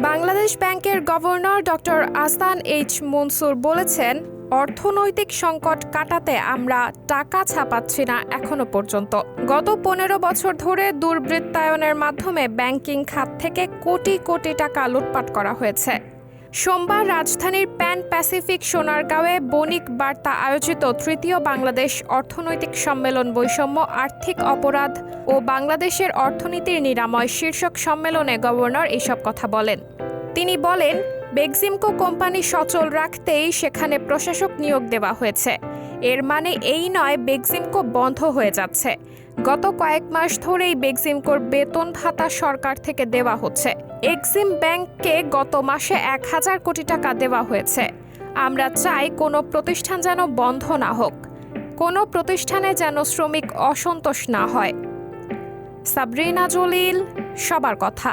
বাংলাদেশ ব্যাংকের governor doctor Ahsan H Mansur বলেছেন, অর্থনৈতিক সংকট কাটাতে আমরা টাকা ছাপাচ্ছি না এখনো পর্যন্ত। গত ১৫ বছর ধরে দুর্বৃত্তায়নের মাধ্যমে ব্যাংকিং খাত থেকে কোটি কোটি টাকা লুটপাট করা হয়েছে। সোমবার রাজধানীর প্যান প্যাসিফিক সোনারগাঁওয়ে বণিক বার্তা আয়োজিত তৃতীয় বাংলাদেশ অর্থনৈতিক সম্মেলন বৈষম্য, আর্থিক অপরাধ ও বাংলাদেশের অর্থনীতির নিরাময় শীর্ষক সম্মেলনে গভর্নর এসব কথা বলেন। তিনি বলেন, বেক্সিমকো কোম্পানি সচল রাখতেই সেখানে প্রশাসক নিয়োগ দেওয়া হয়েছে। এর মানে এই নয় বেক্সিমকো বন্ধ হয়ে যাচ্ছে। গত কয়েক মাস ধরেই বেক্সিমকোর বেতন ভাতা সরকার থেকে দেওয়া হচ্ছে। এক্সিম ব্যাংককে গত মাসে ১,০০০ কোটি টাকা দেওয়া হয়েছে। আমরা চাই কোনো প্রতিষ্ঠান যেন বন্ধ না হোক, কোনো প্রতিষ্ঠানে যেন শ্রমিক অসন্তোষ না হয়। সাবরিনা জলিল, সবার কথা।